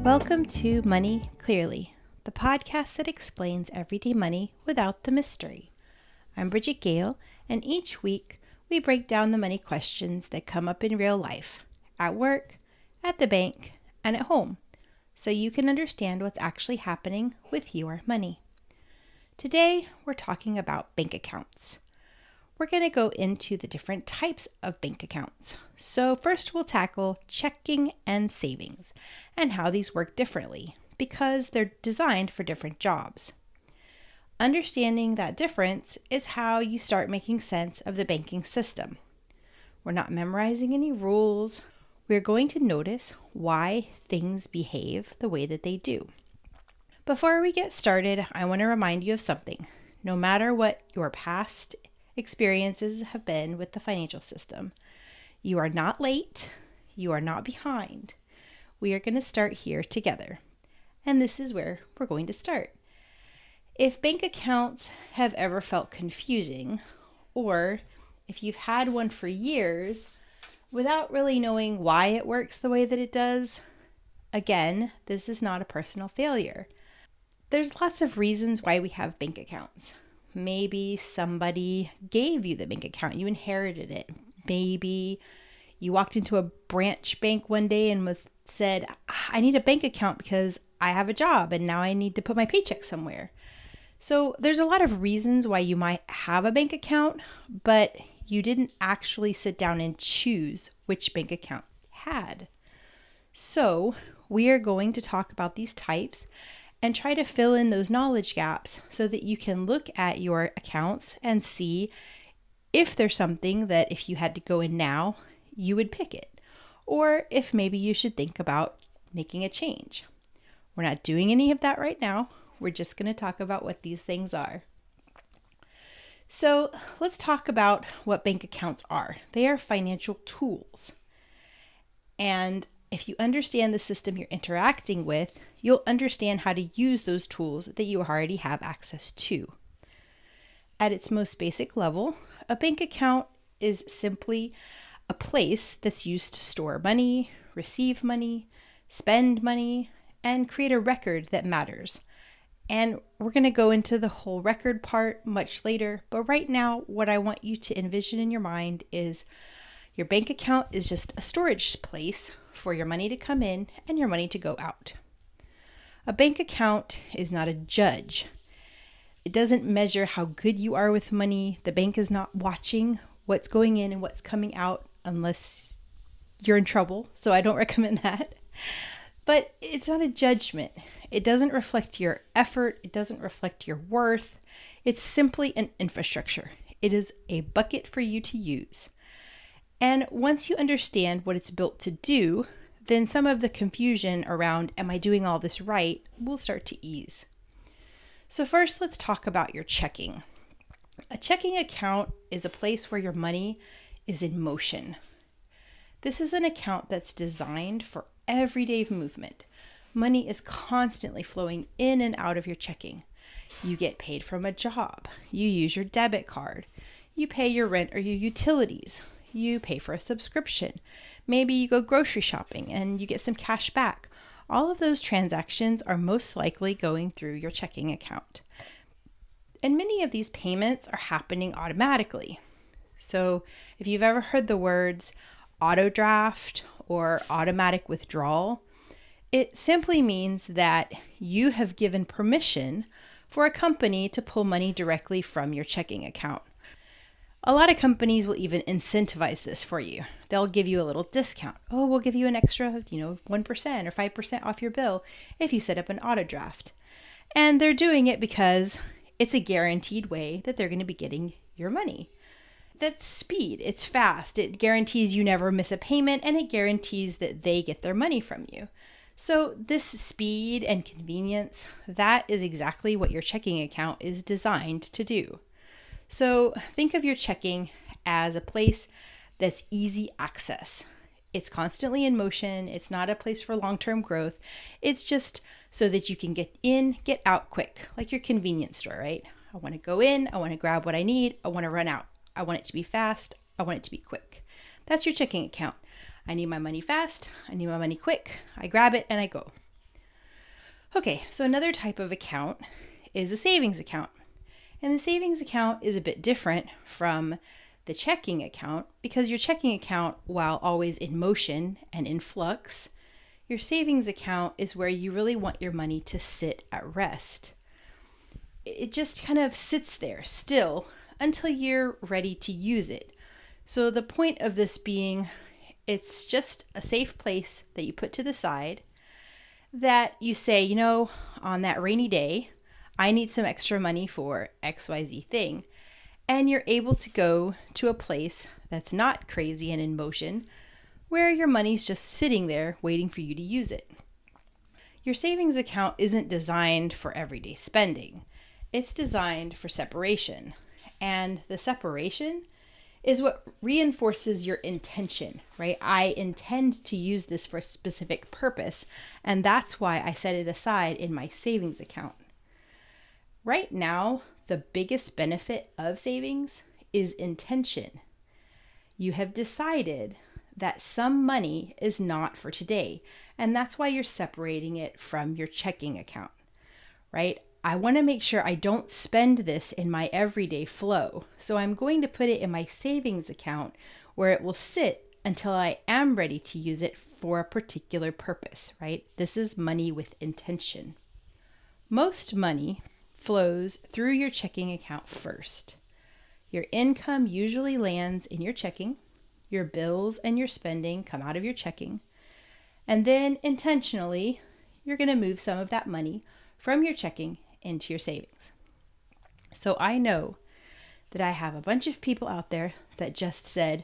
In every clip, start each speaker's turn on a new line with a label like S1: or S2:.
S1: Welcome to Money Clearly, the podcast that explains everyday money without the mystery. I'm Bridget Gale, and each week we break down the money questions that come up in real life, at work, at the bank, and at home, so you can understand what's actually happening with your money. Today, we're talking about bank accounts. We're going to go into the different types of bank accounts. So first we'll tackle checking and savings and how these work differently because they're designed for different jobs. Understanding that difference is how you start making sense of the banking system. We're not memorizing any rules. We're going to notice why things behave the way that they do. Before we get started, I want to remind you of something. No matter what your past experiences have been with the financial system, you are not late, you are not behind. We are going to start here together. And this is where we're going to start. If bank accounts have ever felt confusing, or if you've had one for years without really knowing why it works the way that it does, again, this is not a personal failure. There's lots of reasons why we have bank accounts. Maybe somebody gave you the bank account, you inherited it. Maybe you walked into a branch bank one day and said, I need a bank account because I have a job and now I need to put my paycheck somewhere. So there's a lot of reasons why you might have a bank account, but you didn't actually sit down and choose which bank account you had. So we are going to talk about these types and try to fill in those knowledge gaps so that you can look at your accounts and see if there's something that if you had to go in now, you would pick it. Or if maybe you should think about making a change. We're not doing any of that right now. We're just going to talk about what these things are. So let's talk about what bank accounts are. They are financial tools. And if you understand the system you're interacting with, you'll understand how to use those tools that you already have access to. At its most basic level, a bank account is simply a place that's used to store money, receive money, spend money, and create a record that matters. And we're going to go into the whole record part much later, but right now, what I want you to envision in your mind is your bank account is just a storage place for your money to come in and your money to go out. A bank account is not a judge. It doesn't measure how good you are with money. The bank is not watching what's going in and what's coming out unless you're in trouble. So I don't recommend that. But it's not a judgment. It doesn't reflect your effort. It doesn't reflect your worth. It's simply an infrastructure. It is a bucket for you to use. And once you understand what it's built to do, then some of the confusion around, am I doing all this right, will start to ease. So first, let's talk about your checking. A checking account is a place where your money is in motion. This is an account that's designed for everyday movement. Money is constantly flowing in and out of your checking. You get paid from a job. You use your debit card. You pay your rent or your utilities. You pay for a subscription. Maybe you go grocery shopping and you get some cash back. All of those transactions are most likely going through your checking account. And many of these payments are happening automatically. So if you've ever heard the words auto draft or automatic withdrawal, it simply means that you have given permission for a company to pull money directly from your checking account. A lot of companies will even incentivize this for you. They'll give you a little discount. Oh, we'll give you an extra, 1% or 5% off your bill if you set up an auto draft. And they're doing it because it's a guaranteed way that they're going to be getting your money. That's speed. It's fast. It guarantees you never miss a payment, and it guarantees that they get their money from you. So this speed and convenience, that is exactly what your checking account is designed to do. So think of your checking as a place that's easy access. It's constantly in motion. It's not a place for long-term growth. It's just so that you can get in, get out quick, like your convenience store, right? I want to go in, I want to grab what I need, I want to run out. I want it to be fast, I want it to be quick. That's your checking account. I need my money fast, I need my money quick. I grab it and I go. Okay, so another type of account is a savings account. And the savings account is a bit different from the checking account because your checking account, while always in motion and in flux, your savings account is where you really want your money to sit at rest. It just kind of sits there still until you're ready to use it. So the point of this being, it's just a safe place that you put to the side that you say, on that rainy day, I need some extra money for XYZ thing. And you're able to go to a place that's not crazy and in motion, where your money's just sitting there waiting for you to use it. Your savings account isn't designed for everyday spending. It's designed for separation. And the separation is what reinforces your intention, right? I intend to use this for a specific purpose, and that's why I set it aside in my savings account. Right now, the biggest benefit of savings is intention. You have decided that some money is not for today, and that's why you're separating it from your checking account, right? I want to make sure I don't spend this in my everyday flow, so I'm going to put it in my savings account where it will sit until I am ready to use it for a particular purpose, right? This is money with intention. Most money flows through your checking account first. Your income usually lands in your checking, your bills and your spending come out of your checking, and then intentionally, you're going to move some of that money from your checking into your savings. So I know that I have a bunch of people out there that just said,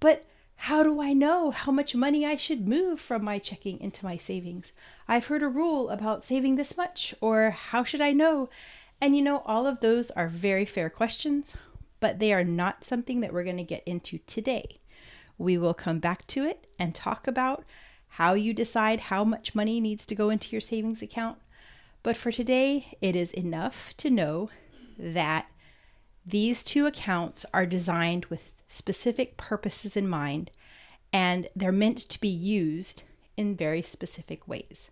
S1: but how do I know how much money I should move from my checking into my savings? I've heard a rule about saving this much, or how should I know? And all of those are very fair questions, but they are not something that we're going to get into today. We will come back to it and talk about how you decide how much money needs to go into your savings account. But for today, it is enough to know that these two accounts are designed with specific purposes in mind, and they're meant to be used in very specific ways.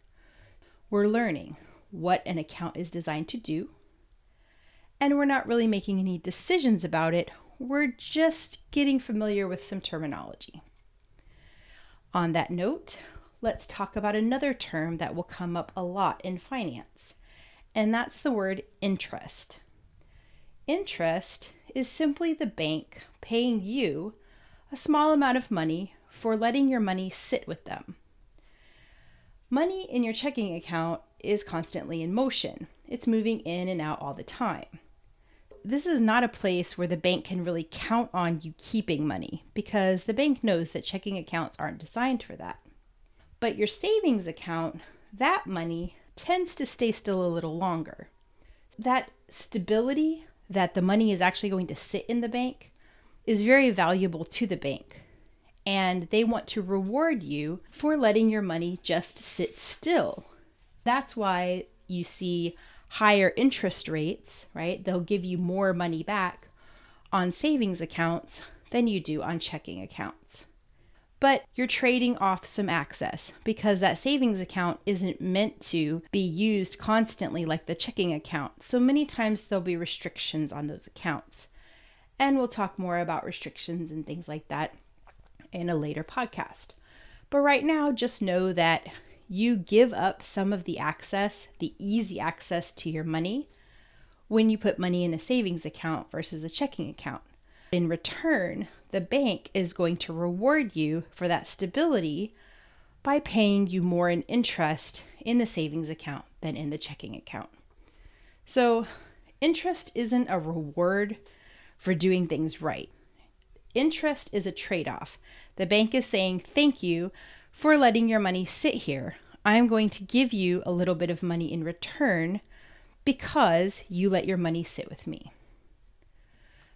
S1: We're learning what an account is designed to do, and we're not really making any decisions about it. We're just getting familiar with some terminology. On that note, let's talk about another term that will come up a lot in finance, and that's the word interest. Interest is simply the bank paying you a small amount of money for letting your money sit with them. Money in your checking account is constantly in motion. It's moving in and out all the time. This is not a place where the bank can really count on you keeping money because the bank knows that checking accounts aren't designed for that. But your savings account, that money tends to stay still a little longer. That stability that the money is actually going to sit in the bank is very valuable to the bank. And they want to reward you for letting your money just sit still. That's why you see higher interest rates, right? They'll give you more money back on savings accounts than you do on checking accounts. But you're trading off some access because that savings account isn't meant to be used constantly like the checking account. So many times there'll be restrictions on those accounts. And we'll talk more about restrictions and things like that in a later podcast. But right now, just know that you give up some of the access, the easy access to your money, when you put money in a savings account versus a checking account. In return, the bank is going to reward you for that stability by paying you more in interest in the savings account than in the checking account. So, interest isn't a reward for doing things right. Interest is a trade-off. The bank is saying, thank you for letting your money sit here. I'm going to give you a little bit of money in return because you let your money sit with me.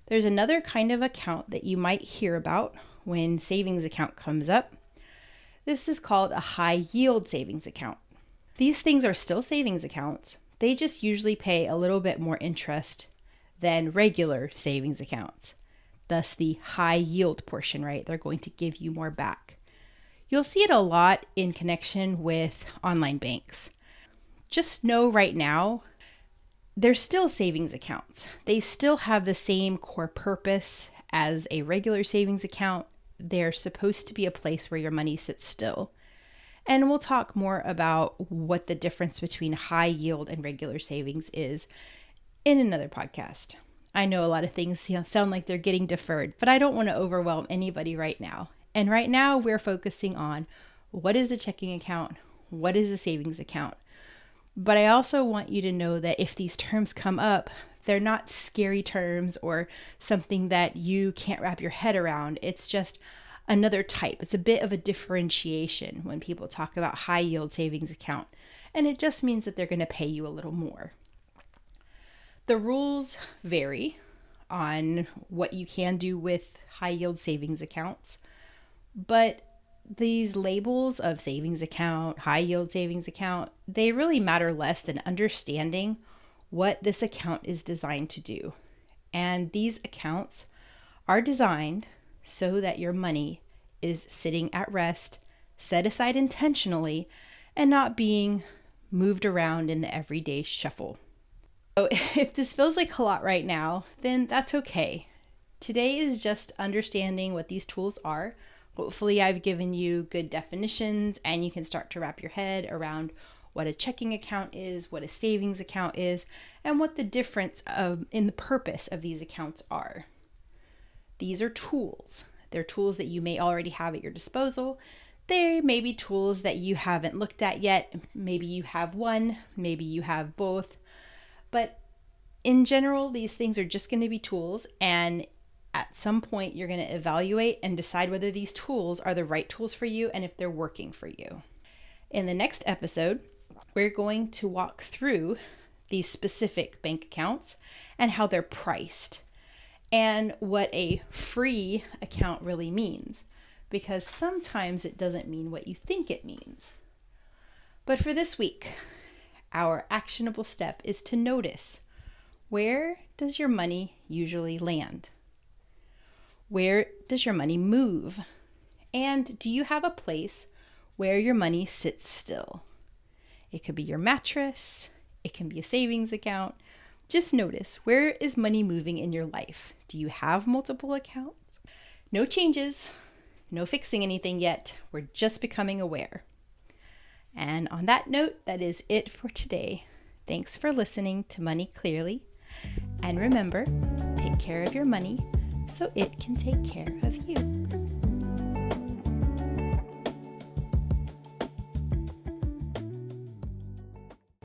S1: There's another kind of account that you might hear about when savings account comes up. This is called a high yield savings account. These things are still savings accounts. They just usually pay a little bit more interest than regular savings accounts. Thus the high yield portion, right? They're going to give you more back. You'll see it a lot in connection with online banks. just know right now, they're still savings accounts. They still have the same core purpose as a regular savings account. They're supposed to be a place where your money sits still. And we'll talk more about what the difference between high yield and regular savings is in another podcast. I know a lot of things sound like they're getting deferred, but I don't want to overwhelm anybody right now. And right now we're focusing on what is a checking account, what is a savings account. But I also want you to know that if these terms come up, they're not scary terms or something that you can't wrap your head around. It's just another type. It's a bit of a differentiation when people talk about high yield savings account. And it just means that they're going to pay you a little more. The rules vary on what you can do with high yield savings accounts, but these labels of savings account, high yield savings account, they really matter less than understanding what this account is designed to do. And these accounts are designed so that your money is sitting at rest, set aside intentionally, and not being moved around in the everyday shuffle. So if this feels like a lot right now, then that's okay. Today is just understanding what these tools are. Hopefully I've given you good definitions and you can start to wrap your head around what a checking account is, what a savings account is, and what the difference in the purpose of these accounts are. These are tools. They're tools that you may already have at your disposal. They may be tools that you haven't looked at yet. Maybe you have one, maybe you have both. But in general, these things are just going to be tools, and at some point, you're going to evaluate and decide whether these tools are the right tools for you and if they're working for you. In the next episode, we're going to walk through these specific bank accounts and how they're priced and what a free account really means, because sometimes it doesn't mean what you think it means. But for this week, our actionable step is to notice, where does your money usually land? Where does your money move? And do you have a place where your money sits still? It could be your mattress. It can be a savings account. Just notice, where is money moving in your life? Do you have multiple accounts? No changes, no fixing anything yet. We're just becoming aware. And on that note, that is it for today. Thanks for listening to Money Clearly. And remember, take care of your money so it can take care of you.